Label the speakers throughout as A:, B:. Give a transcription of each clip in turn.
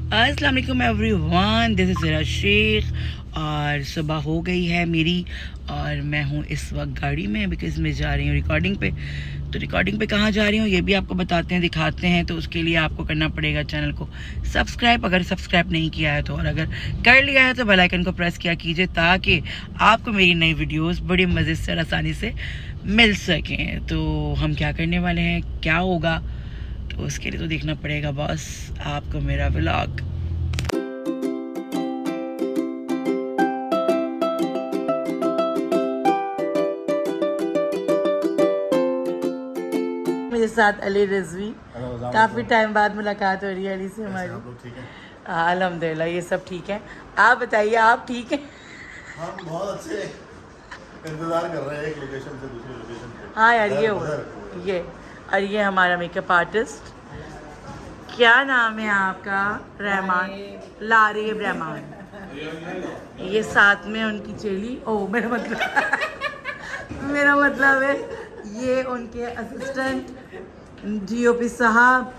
A: अस्सलाम वालेकुम everyone, this is ज़रा शेख। और सुबह हो गई है मेरी और मैं हूँ इस वक्त गाड़ी में बिकॉज़ मैं जा रही हूँ रिकॉर्डिंग पे। तो रिकॉर्डिंग पे कहाँ जा रही हूँ ये भी आपको बताते हैं, दिखाते हैं। तो उसके लिए आपको करना पड़ेगा चैनल को सब्सक्राइब, अगर सब्सक्राइब नहीं किया है तो, और अगर कर लिया है तो बेल आइकन को प्रेस किया कीजिए ताकि आपको मेरी नई वीडियोस बड़े मज़े से और आसानी से मिल सकें। तो हम क्या करने वाले हैं, क्या होगा, तो उसके लिए तो देखना पड़ेगा बॉस आपको मेरा व्लॉग। मेरे साथ अली रिजवी, काफ़ी टाइम बाद मुलाकात हो रही है अली से हमारी। अल्हम्दुलिल्लाह ये सब ठीक है। आप बताइए, आप ठीक हैं?
B: हम बहुत अच्छे इंतजार कर रहे हैं एक लोकेशन से दूसरी लोकेशन पे।
A: हाँ यार ये ये और ये हमारा मेकअप आर्टिस्ट, क्या नाम है आपका? रहमान, लारीब रहमान। ये साथ में उनकी चेली, ओ मेरा मतलब है ये उनके असिस्टेंट डीओपी साहब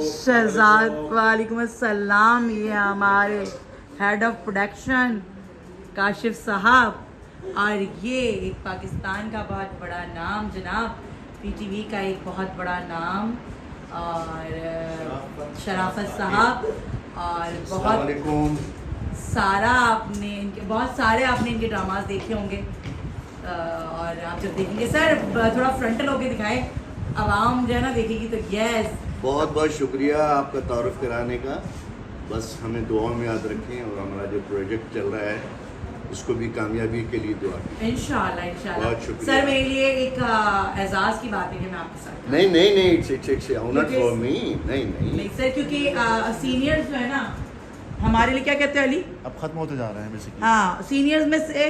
A: शहजाद, वालेकुम अस्सलाम। ये हमारे हेड ऑफ प्रोडक्शन काशिफ साहब, और ये एक पाकिस्तान का बहुत बड़ा नाम जनाब पीटीवी का एक बहुत बड़ा नाम और शराफत साहब। और बहुत सारा आपने इनके बहुत सारे आपने इनके ड्रामास देखे होंगे और आप जब देखेंगे सर थोड़ा फ्रंटल होके दिखाएं, आवाम जो है ना देखेगी तो यस।
B: बहुत बहुत शुक्रिया आपका तारुफ कराने का। बस हमें दुआ में याद रखें और हमारा जो प्रोजेक्ट चल रहा है उसको भी कामयाबी के लिए दुआ करें
A: इंशाल्लाह इंशाल्लाह।
B: बहुत शुक्रिया
A: सर मेरे लिए एक एजाज की बात है कि मैं आपके साथ
B: नहीं इट्स ऑनर फॉर मी। नहीं
A: सर, क्योंकि सीनियर्स जो है ना हमारे लिए क्या कहते हैं अली,
B: अब खत्म होते जा रहे हैं बेसिकली।
A: हाँ सीनियर्स में से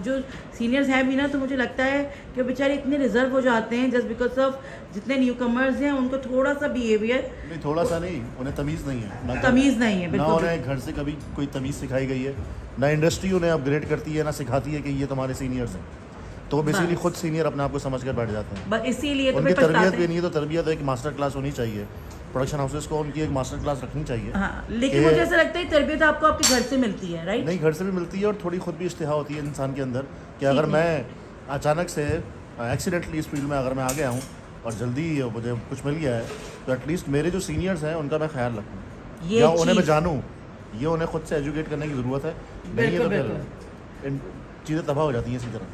A: जो सीनियर्स हैं भी ना, तो मुझे लगता है कि बेचारे इतने रिजर्व हो जाते हैं जस्ट बिकॉज ऑफ जितने न्यू कमर्स हैं उनको थोड़ा सा बिहेवियर,
B: नहीं थोड़ा सा नहीं, उन्हें तमीज़ नहीं है,
A: तमीज़ नहीं है
B: ना
A: बिल्कुल।
B: उन्हें घर से कभी कोई तमीज़ सिखाई गई है, ना इंडस्ट्री उन्हें अपग्रेड करती है, ना सिखाती है कि ये तुम्हारे सीनियर्स हैं। तो वो बेसिकली खुद सीनियर अपने आप को समझ कर बैठ जाते हैं।
A: बस इसीलिए तो
B: उनकी
A: फिर
B: तरबियत
A: पछताते
B: भी
A: हैं।
B: नहीं है, तो तरबियत एक मास्टर क्लास होनी चाहिए। प्रोडक्शन हाउसेस को उनकी एक मास्टर क्लास रखनी चाहिए।
A: हाँ, लेकिन मुझे ऐसा लगता है तरबियत आपको आपके घर से मिलती है, राइट?
B: नहीं, घर से भी मिलती है और थोड़ी खुद भी इश्तिहा होती है इंसान के अंदर कि अगर मैं अचानक से एक्सीडेंटली इस फील्ड में अगर मैं आ गया हूँ और जल्दी मुझे कुछ मिल गया है, तो एटलीस्ट मेरे जो सीनियर्स हैं उनका मैं ख्याल रखूँ या उन्हें मैं जानूँ। ये उन्हें खुद से एजुकेट करने की ज़रूरत है। नहीं है तो फिर इन चीज़ें तबाह हो जाती हैं इसी तरह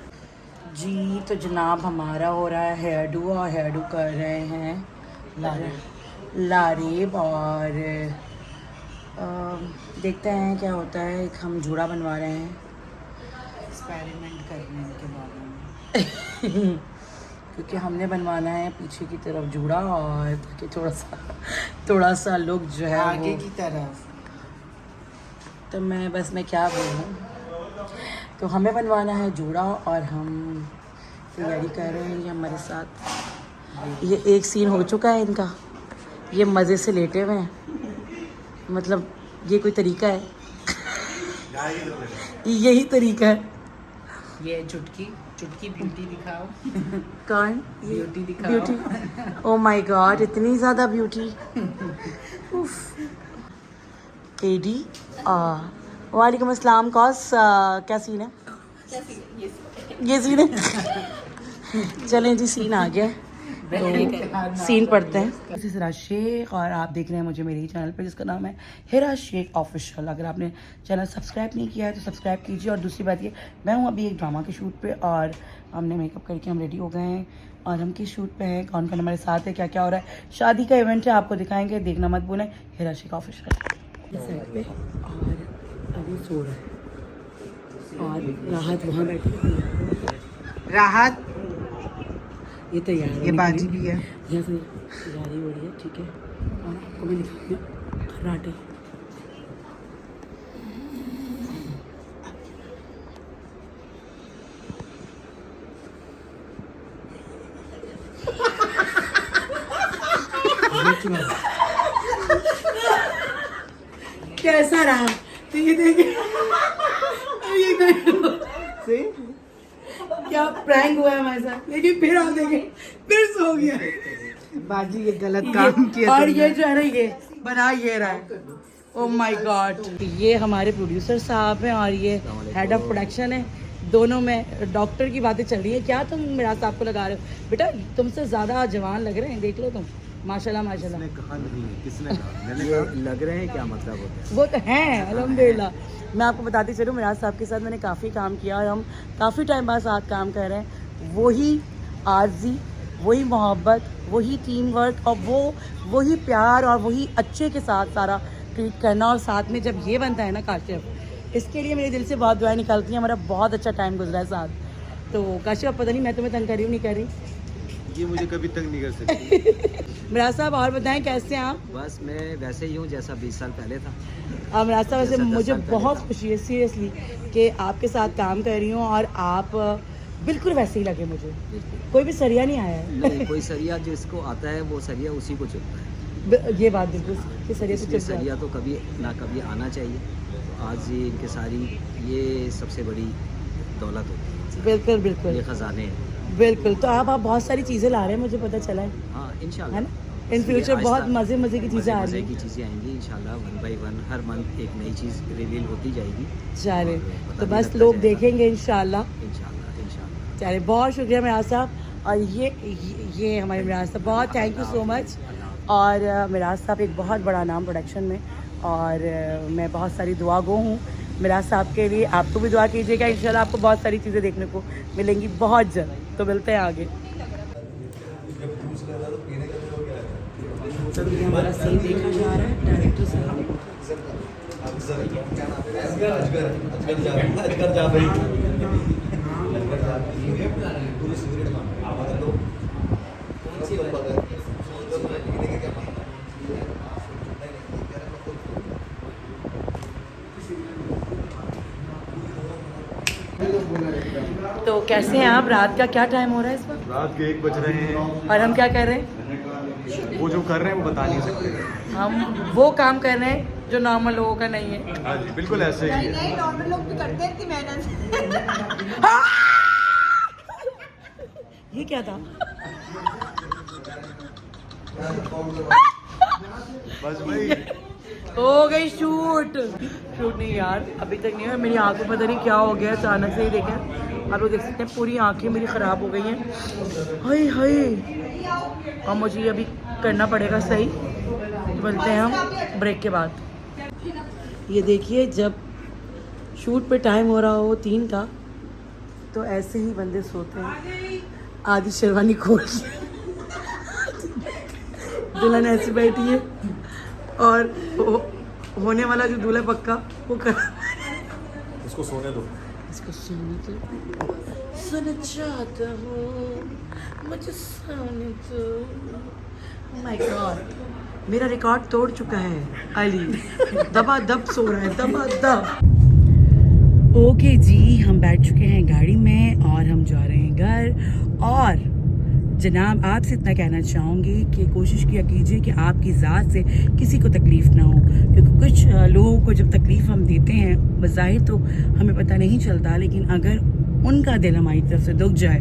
A: जी। तो जनाब हमारा हो रहा है हेयर डू, और हेयर डू कर रहे हैं लारीब, और देखते हैं क्या होता है। एक हम जूड़ा बनवा रहे हैं, एक्सपेरिमेंट करने के बारे में क्योंकि हमने बनवाना है पीछे की तरफ जूड़ा, और ताकि थोड़ा सा लुक जो है आगे की तरफ। तो मैं क्या बोलूँ, तो हमें बनवाना है जूड़ा और हम तैयारी कर रहे हैं। ये हमारे साथ ये एक सीन हो चुका है इनका, ये मज़े से लेटे हुए हैं। मतलब ये कोई तरीका है? यही तरीका है।
C: ये चुटकी ब्यूटी दिखाओ।
A: कौन?
C: ब्यूटी दिखाओ।
A: ब्यूटी? ओ माय गॉड, इतनी ज़्यादा ब्यूटी। एडी वालेकुम अस्सलाम। कॉस क्या सीन है? ये सीन है। चलें जी, सीन आ गया, तो सीन पढ़ते हैं। दिस इज़ ज़रा शेख और आप देख रहे हैं मुझे मेरे ही चैनल पे जिसका नाम है हिरा शेख ऑफिशियल। अगर आपने चैनल सब्सक्राइब नहीं किया है तो सब्सक्राइब कीजिए। और दूसरी बात ये, मैं हूँ अभी एक ड्रामा के शूट पे और हमने मेकअप करके हम रेडी हो गए हैं और हम किस शूट पे हैं, कौन कौन हमारे साथ है, क्या क्या हो रहा है। शादी का इवेंट है, आपको दिखाएंगे, देखना मत भूलें। हिरा शेख ऑफिशियल साइड पे, और अभी सो रहा है और राहत वहाँ बैठी हुई है।
C: राहत
A: ये तैयार है,
C: ये बाजी भी है।
A: यहाँ से तैयारी हो रही है, ठीक है। और आपको मैं दिखाती हूँ खर्राटे। कैसा रहा? तो ये देखिए, ये क्या प्रैंक हुआ है हमारे साथ, लेकिन फिर आप देखें फिर सो गया।
C: बाजी ये गलत काम किया
A: और
C: तुमने।
A: ये जो है ना, ये बना ये रहा है। Oh my God. ये हमारे प्रोड्यूसर साहब हैं और ये हेड ऑफ प्रोडक्शन है। दोनों में डॉक्टर की बातें चल रही है। क्या तुम मेरा साहब को लगा रहे हो बेटा? तुमसे ज़्यादा जवान लग रहे हैं, देख लो तुम, माशाल्लाह माशाल्लाह।
D: किसने कहा नहीं, किसने कहा? मैंने कहा लग रहे हैं, क्या मतलब होता है?
A: वो तो हैं अल्हम्दुलिल्लाह। मैं आपको बताती चलूँ, मिराज साहब के साथ मैंने काफ़ी काम किया और हम काफ़ी टाइम बाद साथ काम कर रहे हैं। वही आर्जी, वही मोहब्बत, वही टीम वर्क और वही प्यार और वही अच्छे के साथ सारा ट्रीट करना। और साथ में जब ये बनता है ना काशिफ, इसके लिए मेरे दिल से बहुत दुआएं निकलती हैं। हमारा बहुत अच्छा टाइम गुजरा है साथ। तो काशिफ पता नहीं मैं तुम्हें तंग कर रही हूँ नहीं कर रही?
D: ये मुझे कभी तंग नहीं कर सकती।
A: मिराज साहब और बताएं कैसे हैं आप?
D: बस मैं वैसे ही हूँ जैसा 20 साल पहले था।
A: मिराज साहब वैसे
D: जैसा 10
A: मुझे
D: साल पहले
A: बहुत
D: था।
A: खुशी है सीरियसली कि आपके साथ काम कर रही हूँ और आप बिल्कुल वैसे ही लगे मुझे। कोई भी सरिया नहीं आया है।
D: नहीं, कोई सरिया जिसको आता है वो सरिया उसी को चुनता है।
A: ये बात बिल्कुल कि सरिया से
D: इसलिए
A: चुप जाओ।
D: सरिया तो कभी ना कभी आना चाहिए। तो आज ये इनके सारी ये सबसे बड़ी दौलत होती है,
A: बिल्कुल बिल्कुल
D: ये खजाने हैं।
A: बिल्कुल। तो आप बहुत सारी चीज़ें ला रहे हैं, मुझे पता चला है
D: हाँ
A: है
D: इंशाल्लाह।
A: ना? इन फ्यूचर बहुत मज़े मज़े की चीज़ें आ
D: मज़े
A: रही
D: की
A: हैं।
D: चीज़ें आएंगी इंशाल्लाह। 1 by 1 हर मंथ एक नई चीज़ रिवील होती जाएगी।
A: चले
D: पता
A: तो
D: भी
A: बस
D: लगता
A: लोग
D: जाएगा।
A: देखेंगे इंशाल्लाह।
D: इंशाल्लाह।
A: चले बहुत शुक्रिया मिराज साहब। और ये हमारे मिराज साहब, बहुत थैंक यू सो मच। और मिराज साहब एक बहुत बड़ा नाम प्रोडक्शन में और मैं बहुत सारी दुआ गो हूँ मिराज साहब के लिए। आपको भी दुआ कीजिएगा, इंशाल्लाह आपको बहुत सारी चीज़ें देखने को मिलेंगी बहुत जल्द। तो मिलते हैं आगे। तो ये हमारा सीन देखा जा रहा है डायरेक्टर साहब। तो कैसे हैं आप? रात का क्या टाइम हो रहा है इस वक्त?
E: रात के 1 बज रहे हैं।
A: और हम क्या कर रहे हैं?
E: वो जो कर रहे हैं वो बता नहीं सकते।
A: हम वो काम कर रहे हैं जो नॉर्मल लोगों का नहीं है।
E: हाँ जी, बिल्कुल ऐसे ही है।
F: नॉर्मल लोग भी करते हैं इतनी मेहनत।
A: ये क्या था?
E: बस भाई,
A: हो गई शूट नहीं यार, अभी तक नहीं हुआ। मेरी आंखों में पता नहीं क्या हो गया, अचानक से ही देखें आप लोग देख सकते हैं पूरी आंखें मेरी ख़राब हो गई हैं। हाय हाय। और मुझे ये अभी करना पड़ेगा सही। मिलते हैं हम ब्रेक के बाद। ये देखिए, जब शूट पे टाइम हो रहा हो 3 का तो ऐसे ही बंदे सोते हैं। आधी शेरवानी खोल के दुल्हन ऐसी बैठी है और होने वाला जो दूल्हा पक्का वो कर
B: इसको सोने दो।
A: इसको सुन चाहता हूँ, मुझे सोने दो। माय गॉड, मेरा रिकॉर्ड तोड़ चुका है अली। दबा दब सो रहा है, दबा दब। ओके जी, हम बैठ चुके हैं गाड़ी में और हम जा रहे हैं घर। और जनाब, आपसे इतना कहना चाहूँगी कि कोशिश किया कीजिए कि आपकी ज़ात से किसी को तकलीफ़ ना हो, क्योंकि कुछ लोगों को जब तकलीफ़ हम देते हैं बज़ाहिर तो हमें पता नहीं चलता, लेकिन अगर उनका दिल हमारी तरफ से दुख जाए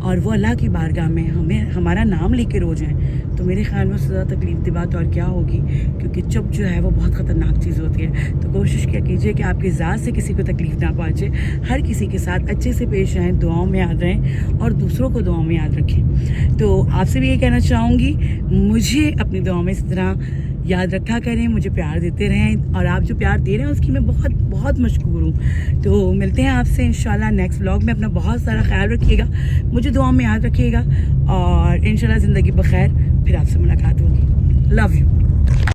A: और वो अल्लाह की बारगाह में हमारा नाम लेके रो जाएं, तो मेरे ख्याल में उससे ज़्यादा तकलीफ दी बात और क्या होगी, क्योंकि चुप जो है वो बहुत ख़तरनाक चीज़ होती है। तो कोशिश किया कीजिए कि आपकी ज़ात से किसी को तकलीफ़ ना पहुँचे। हर किसी के साथ अच्छे से पेश आएँ, दुआओं में याद रहें और दूसरों को दुआओं में याद रखें। तो आपसे भी ये कहना चाहूँगी, मुझे अपनी दुआओं में इस तरह याद रखा करें, मुझे प्यार देते रहें और आप जो प्यार दे रहे हैं उसकी मैं बहुत बहुत मशकूर हूँ। तो मिलते हैं आपसे इंशाल्लाह नेक्स्ट व्लॉग में। अपना बहुत सारा ख्याल रखिएगा, मुझे दुआओं में याद रखिएगा और इंशाल्लाह ज़िंदगी बखैर फिर आपसे मुलाकात होगी। Love you.